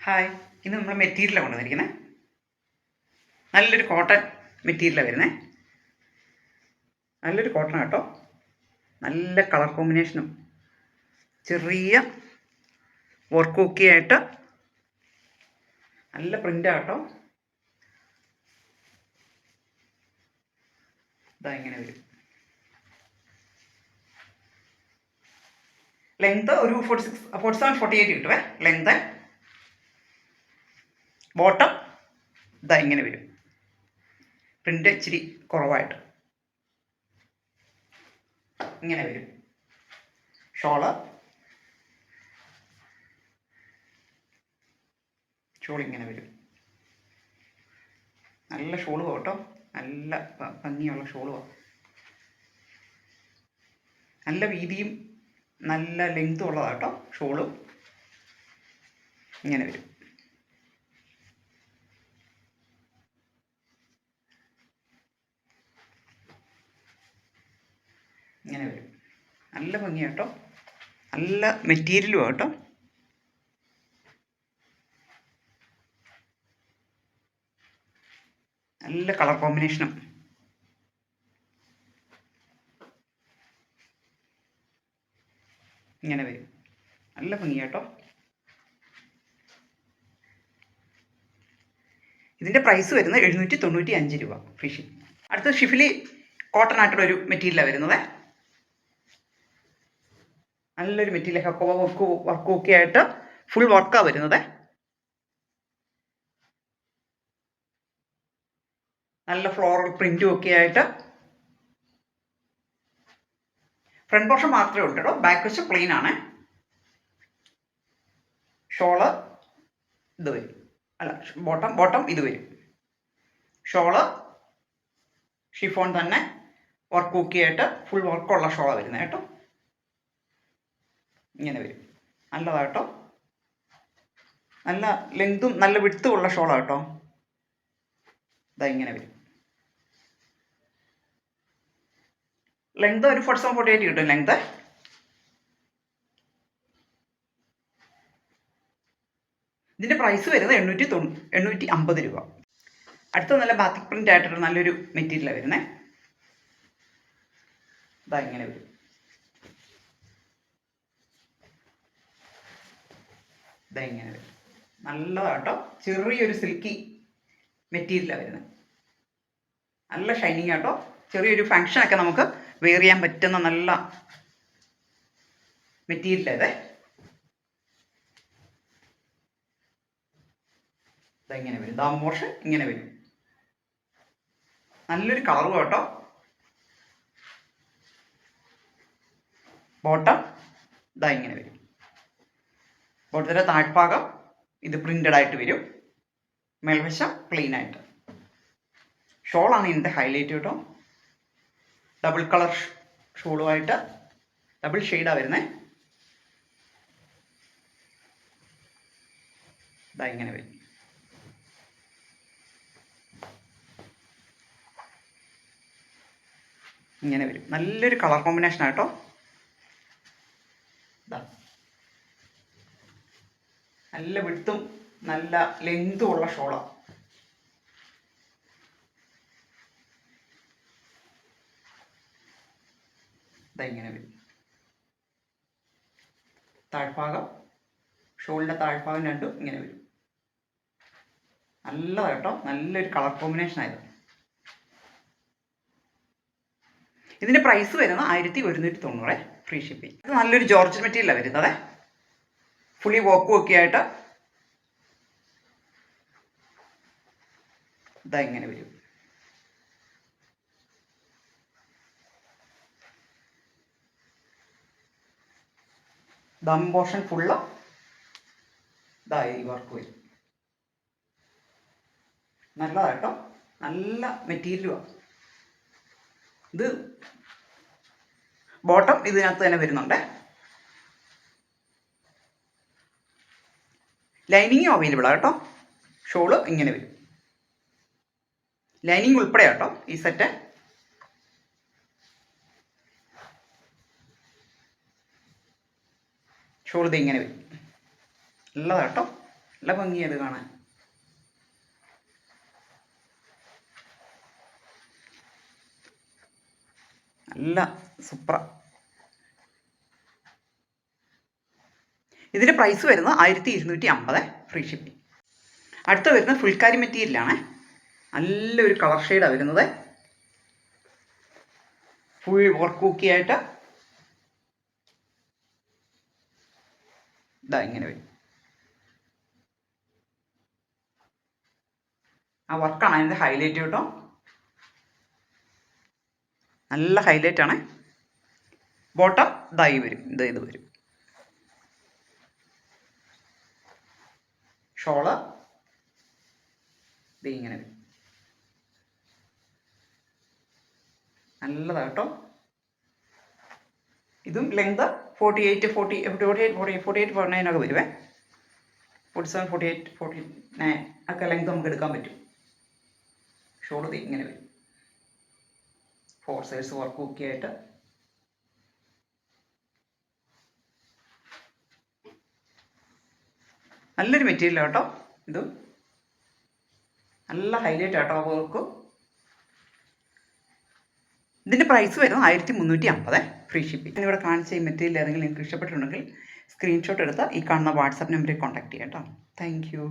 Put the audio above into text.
Hi, ഇന്ന് നമ്മൾ മെറ്റീരിയലാണ് കൊണ്ടുവന്നിരിക്കുന്നത്. നല്ലൊരു കോട്ടൺ മെറ്റീരിയലാണ് വരുന്നത്. നല്ലൊരു കോട്ടൺ കേട്ടോ. നല്ല കളർ കോമ്പിനേഷനും ചെറിയ വർക്കൊക്കെ ആയിട്ട് നല്ല പ്രിൻ്റാണ് കേട്ടോ. ഇതാ ഇങ്ങനെ വരും. ലെങ്ത് ഒരു 47-48 കിട്ടുവേ ലെങ്ത്. ബോട്ടം ഇതാ ഇങ്ങനെ വരും. പ്രിൻ്റ് ഇച്ചിരി കുറവായിട്ട് ഇങ്ങനെ വരും. ഷോൾ ഇങ്ങനെ വരും. നല്ല ഷോള് കേട്ടോ. നല്ല ഭംഗിയുള്ള ഷോളുമാണ്. നല്ല വീതിയും നല്ല ലെങ്തും ഉള്ളതാണ് കേട്ടോ. ഷോളും ഇങ്ങനെ വരും. ഇങ്ങനെ വരും. നല്ല ഭംഗിയാണ് കേട്ടോ. നല്ല മെറ്റീരിയലും കേട്ടോ. നല്ല കളർ കോമ്പിനേഷനും ഇങ്ങനെ വരും. നല്ല ഭംഗിയാട്ടോ. ഇതിൻ്റെ പ്രൈസ് വരുന്നത് 795 രൂപ ഫ്രീ ഷിപ്പ്. അടുത്ത ഷിഫിലി കോട്ടൺ ആയിട്ടുള്ള ഒരു മെറ്റീരിയലാണ് വരുന്നത്. നല്ലൊരു മെറ്റീരിയൽ വർക്കും ഒക്കെ ആയിട്ട് ഫുൾ വർക്കാണ് വരുന്നത്. നല്ല ഫ്ലോറൽ പ്രിന്റും ഒക്കെ ആയിട്ട്. ഫ്രണ്ട് പോർഷൻ മാത്രമേ ഉള്ളൂ കേട്ടോ. ബാക്ക് വശം പ്ലെയിൻ ആണ്. ഷോള് ഇത് വരും. അല്ല, ബോട്ടം ഇത് വരും. ഷോള് ഷിഫോൺ തന്നെ വർക്കൊക്കെ ആയിട്ട് ഫുൾ വർക്കുള്ള ഷോളാണ് വരുന്നത് കേട്ടോ. ഇങ്ങനെ വരും. നല്ലതാണ് കേട്ടോ. നല്ല ലെങ്തും നല്ല വിഡ്ത്തും ഉള്ള ഷോളാണ് കേട്ടോ. ഇതാ ഇങ്ങനെ വരും. ലെങ്ത് ഒരു 47-48 കിട്ടും ലെങ്ത്. ഇതിൻ്റെ പ്രൈസ് വരുന്നത് 850 രൂപ. അടുത്ത നല്ല ബാത്തിക് പ്രിന്റ് ആയിട്ടുള്ള നല്ലൊരു മെറ്റീരിയലാണ് വരുന്നത്. ഇതാ ഇങ്ങനെ വരും. ഇതാ ഇങ്ങനെ വരും. നല്ലതാട്ടോ. ചെറിയൊരു സിൽക്കി മെറ്റീരിയലാണ് വരുന്നത്. നല്ല ഷൈനിങ് ആട്ടോ. ചെറിയൊരു ഫങ്ഷനൊക്കെ നമുക്ക് വെയർ ചെയ്യാൻ പറ്റുന്ന നല്ല മെറ്റീരിയലാണ് ഇത്. ഇതെങ്ങനെ വരും. ദാമോഷ് ഇങ്ങനെ വരും. നല്ലൊരു കളറും കേട്ടോ. ബോട്ടം ഇതാ ഇങ്ങനെ വരും. ബോട്ടത്തിൻ്റെ താഴ്ഭാഗം ഇത് പ്രിന്റഡ് ആയിട്ട് വരും. മേൽവശം പ്ലെയിൻ ആയിട്ട്. ഷോളാണ് ഇതിൻ്റെ ഹൈലൈറ്റ് കേട്ടോ. ഡബിൾ കളർ ഷോളുമായിട്ട് ഡബിൾ ഷെയ്ഡാണ് വരുന്നത്. ഇതാ ഇങ്ങനെ വരും. ഇങ്ങനെ വരും. നല്ലൊരു കളർ കോമ്പിനേഷൻ ആട്ടോ. നല്ല വിട്ടും നല്ല ലെങ്തും ഉള്ള ഷോളാണ്. ഇങ്ങനെ വരും. താഴ്ഭാഗം ഷോളിൻ്റെ താഴ്ഭാഗം രണ്ടും ഇങ്ങനെ വരും. നല്ലതാണ് കേട്ടോ. നല്ലൊരു കളർ കോമ്പിനേഷൻ ആയത്. ഇതിൻ്റെ പ്രൈസ് വരുന്നത് 1190 ഫ്രീ ഷിപ്പിംഗ്. ഇത് നല്ലൊരു ജോർജറ്റ് മെറ്റീരിയലാണ് വരുന്നത്. ഫുള്ളി വർക്കും ഒക്കെ ആയിട്ട് ഇതാ ഇങ്ങനെ വരും. ദം പോർഷൻ ഫുള്ള് ഇതായി വർക്ക് വരും. നല്ലതാണ് കേട്ടോ. നല്ല മെറ്റീരിയലുമാണ് ഇത്. ബോട്ടം ഇതിനകത്ത് തന്നെ വരുന്നുണ്ട്. ലൈനിങ്ങും അവൈലബിൾ ആണ് കേട്ടോ. ഷോള് ഇങ്ങനെ വരും. ലൈനിങ് ഉൾപ്പെടെ കേട്ടോ ഈ സെറ്റ്. ഷോൾ ഇത് ഇങ്ങനെ വരും. നല്ലതാണ് കേട്ടോ. നല്ല ഭംഗിയത് കാണാൻ. നല്ല സൂപ്പർ. ഇതിൻ്റെ പ്രൈസ് വരുന്നത് 1250 ഫ്രീ ഷിപ്പിംഗ്. അടുത്ത വരുന്നത് ഫുൾക്കാരി മെറ്റീരിയലാണ്. നല്ലൊരു കളർ ഷെയ്ഡാണ് വരുന്നത്. ഫുൾ വർക്ക് കുക്കിയായിട്ട് ഇതാ ഇങ്ങനെ വരും. ആ വർക്കാണ് അതിൻ്റെ ഹൈലൈറ്റ് കേട്ടോ. നല്ല ഹൈലൈറ്റ് ആണ്. ബോട്ടം ഇതായി വരും. ഇത് വരും. ഷോള് ഇത് ഇങ്ങനെ വരും. നല്ലതാണ് കേട്ടോ. ഇതും ലെങ്ത് 48, 49 ഒക്കെ വരുവേ. 47, 48, 49 ഒക്കെ ലെങ്ത് നമുക്ക് എടുക്കാൻ പറ്റും. ഷോൾ ഇത് ഇങ്ങനെ വരും. 4 സൈഡ്സ് വർക്ക് ഒക്കെ ആയിട്ട് നല്ലൊരു മെറ്റീരിയൽ കേട്ടോ. ഇതും നല്ല ഹൈലൈറ്റ് ആട്ടോ വർക്ക്. ഇതിൻ്റെ പ്രൈസ് വരുന്നത് 1350 ഫ്രീ ഷിപ്പിംഗ്. ഇവിടെ കാണിച്ച ഈ മെറ്റീരിയൽ ഏതെങ്കിലും നിങ്ങൾക്ക് ഇഷ്ടപ്പെട്ടിട്ടുണ്ടെങ്കിൽ സ്ക്രീൻഷോട്ട് എടുത്ത് ഈ കാണുന്ന വാട്സാപ്പ് നമ്പറിൽ കോൺടാക്ട് ചെയ്യാം കേട്ടോ. Thank you.